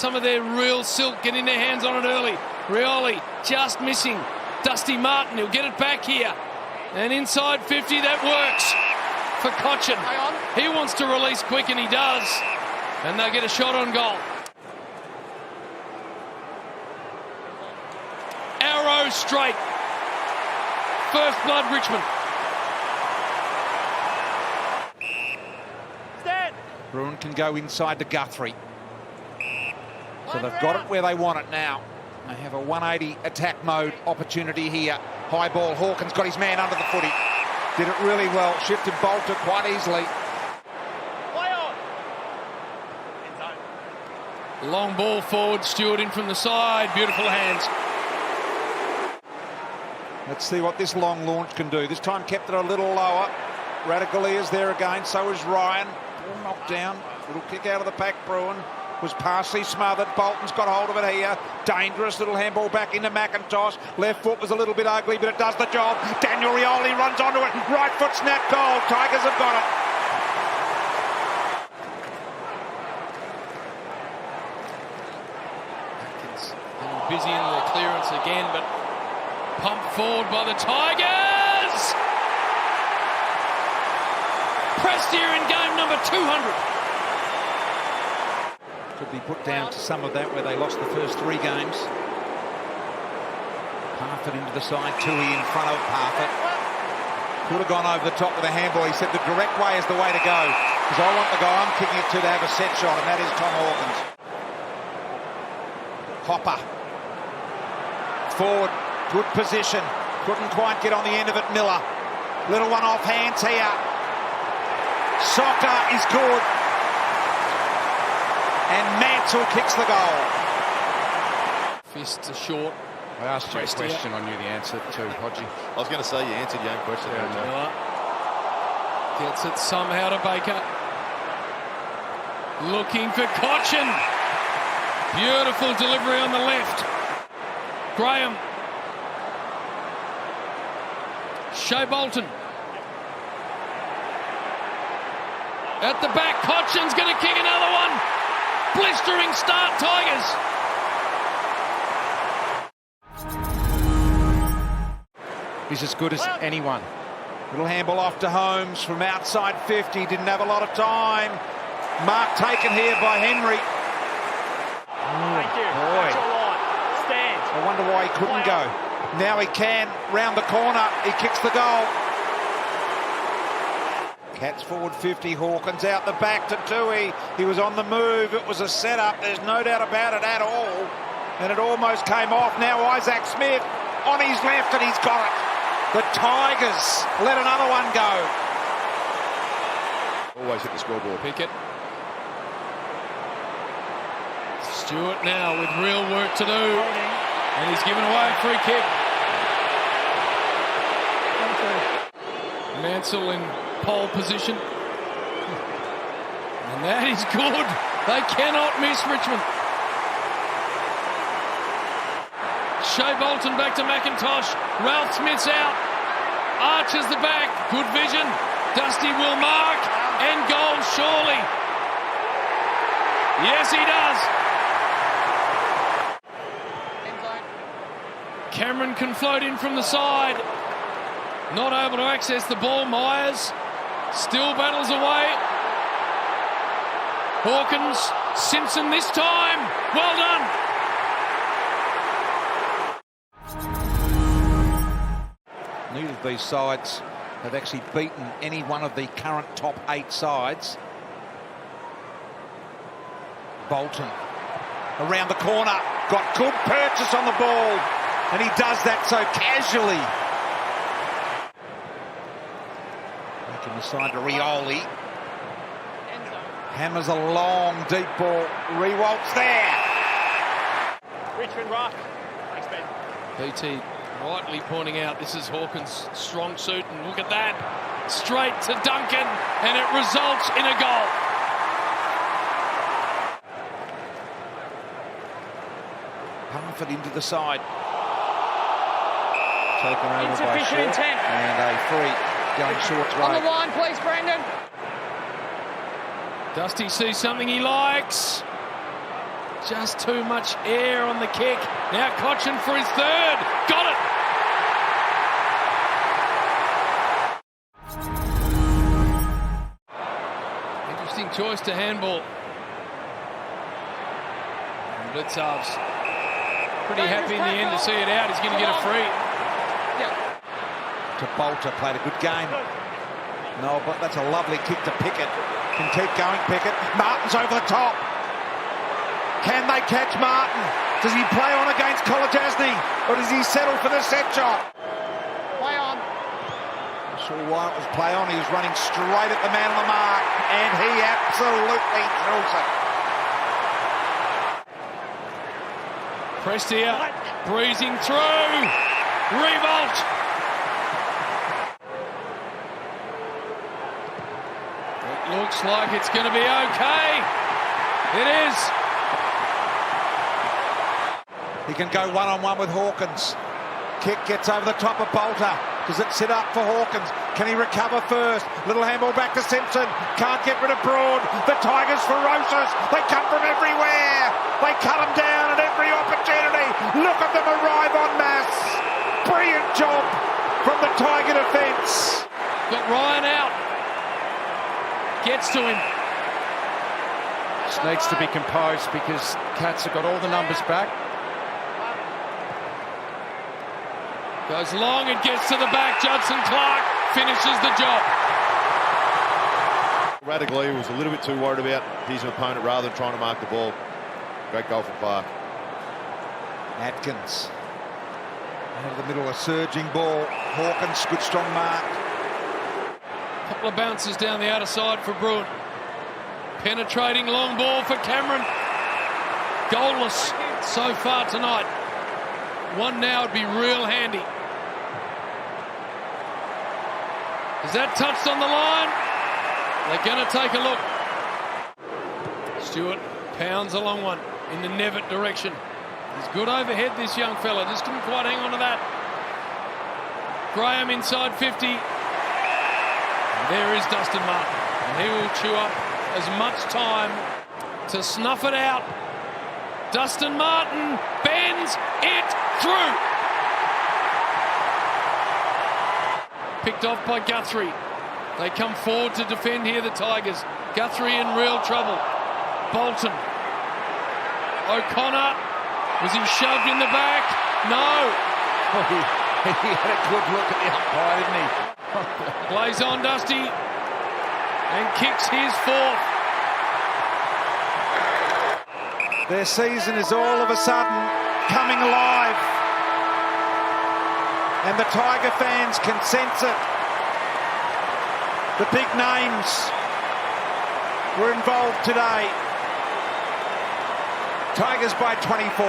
some of their real silk, getting their hands on it early. Riewoldt just missing. Dustin Martin, he'll get it back here. And inside 50, that works for Cotchin. He wants to release quick, and he does. And they'll get a shot on goal. Arrow straight. First blood, Richmond. Bruin can go inside to Guthrie. So they've got it where they want it now. They have a 180 attack mode opportunity here. High ball, Hawkins got his man under the footy. Did it really well, shifted Bolter quite easily. Long ball forward, Stewart in from the side, beautiful hands. Let's see what this long launch can do. This time kept it a little lower. Radicalia's there again, so is Ryan. Ball knocked down, little kick out of the pack. Bruin was partially smothered. Bolton's got hold of it here. Dangerous little handball back into McIntosh. Left foot was a little bit ugly, but it does the job. Daniel Riewoldt runs onto it. Right foot snap goal. Tigers have got it. Getting busy in the clearance again, but pumped forward by the Tigers. Pressed here in game number 200. Could be put down to some of that where they lost the first 3 games. Parfitt into the side, Tui in front of Parfitt. Could have gone over the top with a handball. He said the direct way is the way to go, because I want the guy I'm kicking it to have a set shot, and that is Tom Hawkins. Hopper. Forward, good position. Couldn't quite get on the end of it, Miller. Little one off hands here. Soccer is good. And Mansell kicks the goal. Fists are short. I asked you a question, I knew the answer to, Hodgie. I was going to say you answered your own question. Miller gets it somehow to Baker. Looking for Cotchin. Beautiful delivery on the left. Graham. Shea Bolton. At the back, Cotchin's going to kick another one. Blistering start, Tigers. He's as good as anyone. Little handball off to Holmes from outside 50. Didn't have a lot of time. Mark taken here by Henry. Thank you. Boy. That's all right. Stand. I wonder why he couldn't go. Now he can. Round the corner. He kicks the goal. Cats forward 50. Hawkins out the back to Tui. He was on the move. It was a setup. There's no doubt about it at all. And it almost came off. Now Isaac Smith on his left, and he's got it. The Tigers let another one go. Always hit the scoreboard. Pickett. Stewart now with real work to do. And he's given away a free kick. Mansell in pole position. And that is good. They cannot miss Richmond. Shea Bolton back to McIntosh. Ralph Smith's out. Archer's the back. Good vision. Dusty will mark. And goal surely. Yes, he does. Cameron can float in from the side. Not able to access the ball. Myers still battles away. Hawkins, Simpson this time. Well done. Neither of these sides have actually beaten any one of the current top 8 sides. Bolton around the corner. Got good purchase on the ball. And he does that so casually. Back in the side to Riewoldt. Hammers a long, deep ball. Riewoldt's there. Richmond rock. Thanks, Ben. BT rightly pointing out this is Hawkins' strong suit. And look at that. Straight to Duncan. And it results in a goal. Parfitt into the side. Taken over Insufficient by intent. And a free going short On right. the line, please, Brandon. Dusty sees something he likes. Just too much air on the kick. Now Cotchin for his third. Got it. Interesting choice to handball. And Blitzarv's pretty happy in the end to see it out. He's going to get a free. To Bolter, played a good game. No, but that's a lovely kick to Pickett. Can keep going, Pickett. Martin's over the top. Can they catch Martin? Does he play on against Kolodjasny, or does he settle for the set shot? Play on. I saw why it was play on. He was running straight at the man on the mark, and he absolutely thrills it. Prestia breezing through. Riewoldt. It looks like it's going to be okay. It is. He can go one-on-one with Hawkins. Kick gets over the top of Bolter. Does it sit up for Hawkins? Can he recover first? Little handball back to Simpson. Can't get rid of Broad. The Tigers ferocious. They come from everywhere. They cut them down at every opportunity. Look at them arrive en masse. Brilliant job from the Tiger defence. Got Ryan out. Gets to him. Just needs to be composed because Cats have got all the numbers back. Goes long and gets to the back. Judson Clark finishes the job. Radically was a little bit too worried about his opponent rather than trying to mark the ball. Great goal from Clark. Atkins. Over the middle, a surging ball. Hawkins, good strong mark. Couple of bounces down the outer side for Bruin. Penetrating long ball for Cameron. Goalless so far tonight. One now would be real handy. Is that touched on the line? They're going to take a look. Stewart pounds a long one in the Nevitt direction. He's good overhead, this young fella. Just couldn't quite hang on to that. Graham inside 50. And there is Dustin Martin. And he will chew up as much time to snuff it out. Dustin Martin bends it through. Picked off by Guthrie. They come forward to defend here, the Tigers. Guthrie in real trouble. Bolton. O'Connor. Was he shoved in the back? No. Oh, he had a good look at the umpire, didn't he? Plays on Dusty. And kicks his fourth. Their season is all of a sudden coming alive. And the Tiger fans can sense it. The big names were involved today. Tigers by 24.